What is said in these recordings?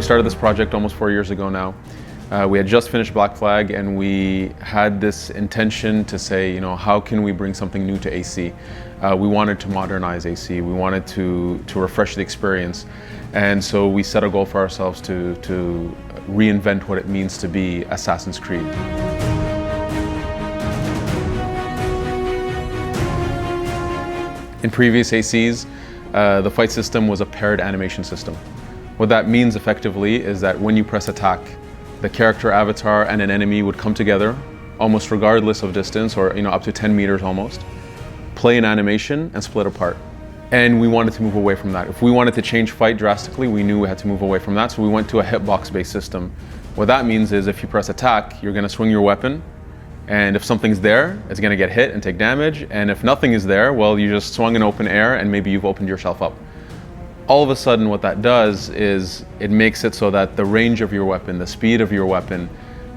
started this project almost 4 years ago now. We had just finished Black Flag, and we had this intention to say, how can we bring something new to AC? We wanted to modernize AC. We wanted to refresh the experience. And so we set a goal for ourselves to reinvent what it means to be Assassin's Creed. In previous ACs, the fight system was a paired animation system. What that means effectively is that when you press attack, the character avatar and an enemy would come together, almost regardless of distance, or up to 10 meters almost, play an animation and split apart. And we wanted to move away from that. If we wanted to change fight drastically, we knew we had to move away from that, so we went to a hitbox-based system. What that means is if you press attack, you're going to swing your weapon, and if something's there, it's going to get hit and take damage, and if nothing is there, well, you just swung in open air and maybe you've opened yourself up. All of a sudden, what that does is it makes it so that the range of your weapon, the speed of your weapon,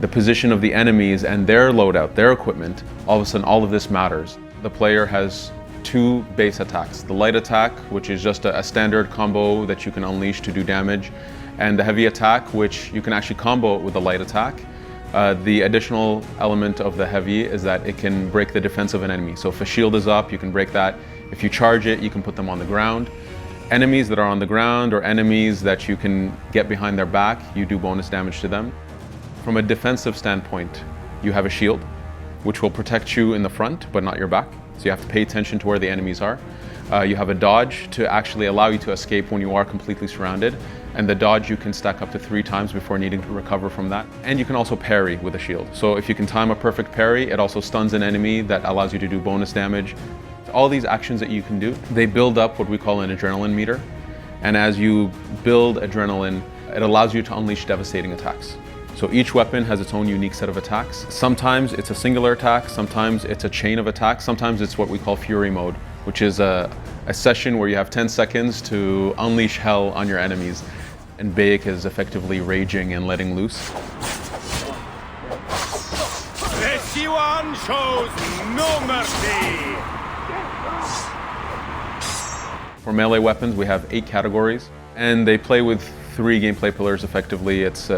the position of the enemies and their loadout, their equipment, all of a sudden all of this matters. The player has two base attacks. The light attack, which is just a standard combo that you can unleash to do damage, and the heavy attack, which you can actually combo it with the light attack. The additional element of the heavy is that it can break the defense of an enemy. So if a shield is up, you can break that. If you charge it, you can put them on the ground. Enemies that are on the ground or enemies that you can get behind their back, you do bonus damage to them. From a defensive standpoint, you have a shield, which will protect you in the front, but not your back. So you have to pay attention to where the enemies are. You have a dodge to actually allow you to escape when you are completely surrounded. And the dodge you can stack up to 3 times before needing to recover from that. And you can also parry with a shield. So if you can time a perfect parry, it also stuns an enemy that allows you to do bonus damage. All these actions that you can do, they build up what we call an adrenaline meter. And as you build adrenaline, it allows you to unleash devastating attacks. So each weapon has its own unique set of attacks. Sometimes it's a singular attack, sometimes it's a chain of attacks, sometimes it's what we call Fury mode, which is a session where you have 10 seconds to unleash hell on your enemies. And Bayek is effectively raging and letting loose. This one shows no mercy! For melee weapons, we have 8 categories, and they play with 3 gameplay pillars effectively. It's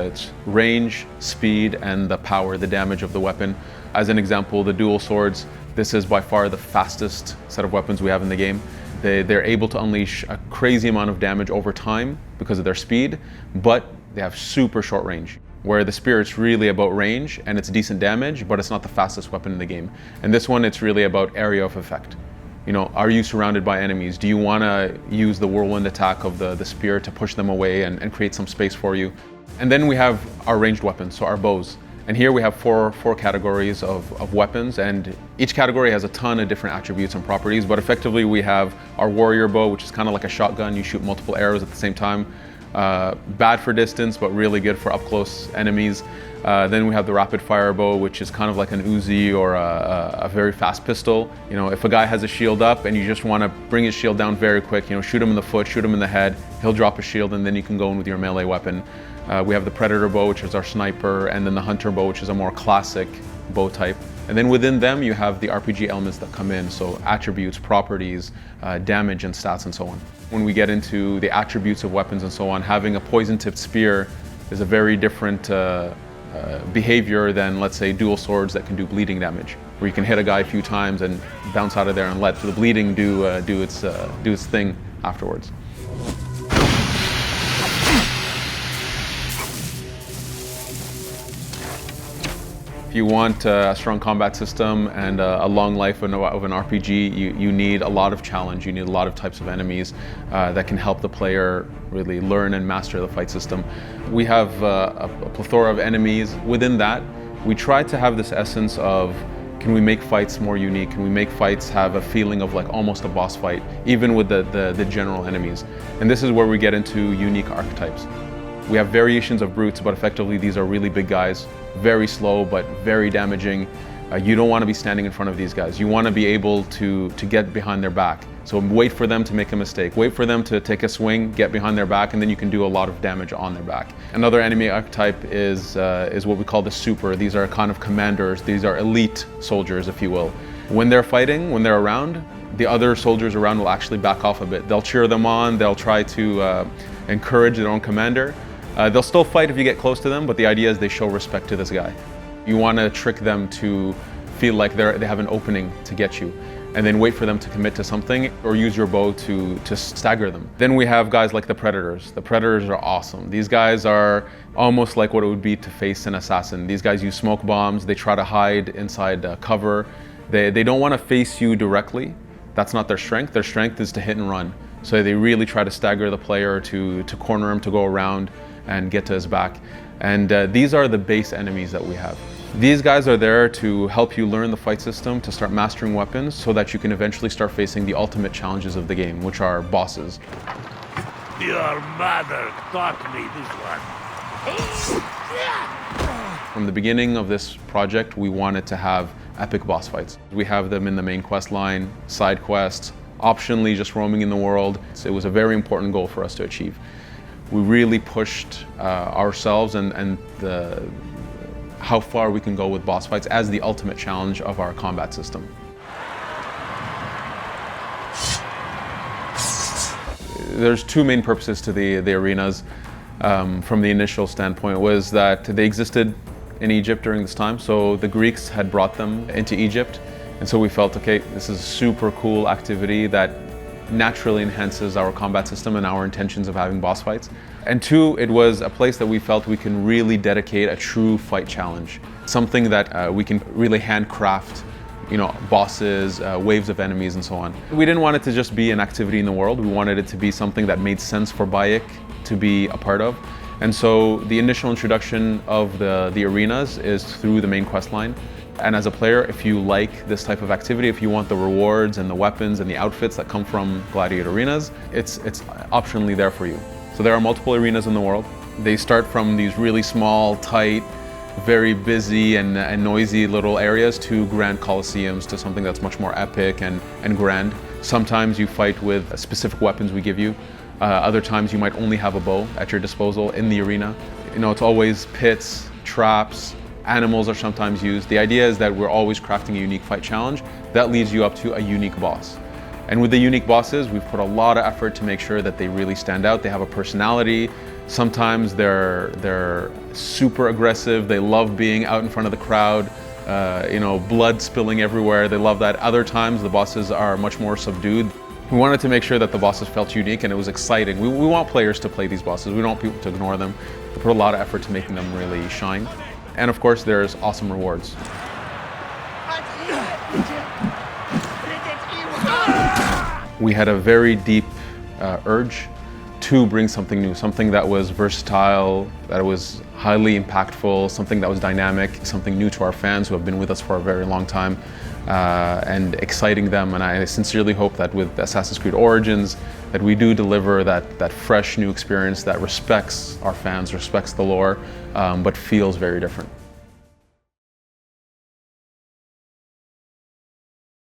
range, speed, and the power, the damage of the weapon. As an example, the dual swords, this is by far the fastest set of weapons we have in the game. They're able to unleash a crazy amount of damage over time because of their speed, but they have super short range. Where the Spirit's really about range, and it's decent damage, but it's not the fastest weapon in the game. And this one, it's really about area of effect. Are you surrounded by enemies? Do you want to use the whirlwind attack of the spear to push them away and create some space for you? And then we have our ranged weapons, so our bows. And here we have four categories of weapons, and each category has a ton of different attributes and properties, but effectively we have our warrior bow, which is kind of like a shotgun. You shoot multiple arrows at the same time. Bad for distance, but really good for up-close enemies. Then we have the rapid fire bow, which is kind of like an Uzi or a very fast pistol. If a guy has a shield up and you just want to bring his shield down very quick, shoot him in the foot, shoot him in the head, he'll drop a shield, and then you can go in with your melee weapon. We have the predator bow, which is our sniper, and then the hunter bow, which is a more classic bow type. And then within them, you have the RPG elements that come in, so attributes, properties, damage and stats, and so on. When we get into the attributes of weapons and so on, having a poison-tipped spear is a very different behavior than, let's say, dual swords that can do bleeding damage, where you can hit a guy a few times and bounce out of there and let the bleeding do its thing afterwards. If you want a strong combat system and a long life of an RPG, you need a lot of challenge. You need a lot of types of enemies that can help the player really learn and master the fight system. We have a plethora of enemies. Within that, we try to have this essence of, can we make fights more unique? Can we make fights have a feeling of like almost a boss fight, even with the general enemies? And this is where we get into unique archetypes. We have variations of brutes, but effectively these are really big guys, very slow but very damaging. You don't want to be standing in front of these guys. You want to be able to get behind their back. So wait for them to make a mistake. Wait for them to take a swing, get behind their back, and then you can do a lot of damage on their back. Another enemy archetype is what we call the super. These are kind of commanders. These are elite soldiers, if you will. When they're fighting, when they're around, the other soldiers around will actually back off a bit. They'll cheer them on. They'll try to encourage their own commander. They'll still fight if you get close to them, but the idea is they show respect to this guy. You want to trick them to feel like they have an opening to get you, and then wait for them to commit to something or use your bow to stagger them. Then we have guys like the Predators. The Predators are awesome. These guys are almost like what it would be to face an assassin. These guys use smoke bombs. They try to hide inside cover. They don't want to face you directly. That's not their strength. Their strength is to hit and run. So they really try to stagger the player, to corner him, to go around and get to his back. And these are the base enemies that we have. These guys are there to help you learn the fight system, to start mastering weapons, so that you can eventually start facing the ultimate challenges of the game, which are bosses. Your mother taught me this one. From the beginning of this project, we wanted to have epic boss fights. We have them in the main quest line, side quests, optionally just roaming in the world. It was a very important goal for us to achieve. We really pushed ourselves and how far we can go with boss fights as the ultimate challenge of our combat system. There's two main purposes to the arenas from the initial standpoint, was that they existed in Egypt during this time. So the Greeks had brought them into Egypt. And so we felt, okay, this is a super cool activity that naturally enhances our combat system and our intentions of having boss fights. And two, it was a place that we felt we can really dedicate a true fight challenge, something that we can really handcraft, bosses, waves of enemies, and so on. We didn't want it to just be an activity in the world. We wanted it to be something that made sense for Bayek to be a part of. And so the initial introduction of the arenas is through the main quest line. And as a player, if you like this type of activity, if you want the rewards and the weapons and the outfits that come from Gladiator arenas, it's optionally there for you. So there are multiple arenas in the world. They start from these really small, tight, very busy and noisy little areas to grand coliseums, to something that's much more epic and grand. Sometimes you fight with specific weapons we give you. Other times you might only have a bow at your disposal in the arena. It's always pits, traps, animals are sometimes used. The idea is that we're always crafting a unique fight challenge that leads you up to a unique boss. And with the unique bosses, we've put a lot of effort to make sure that they really stand out. They have a personality. Sometimes they're super aggressive. They love being out in front of the crowd. Blood spilling everywhere. They love that. Other times the bosses are much more subdued. We wanted to make sure that the bosses felt unique and it was exciting. We want players to play these bosses. We don't want people to ignore them. We put a lot of effort to making them really shine. And of course, there's awesome rewards. We had a very deep urge to bring something new, something that was versatile, that was highly impactful, something that was dynamic, something new to our fans who have been with us for a very long time, and exciting them. And I sincerely hope that with Assassin's Creed Origins, that we do deliver that fresh new experience that respects our fans, respects the lore, but feels very different.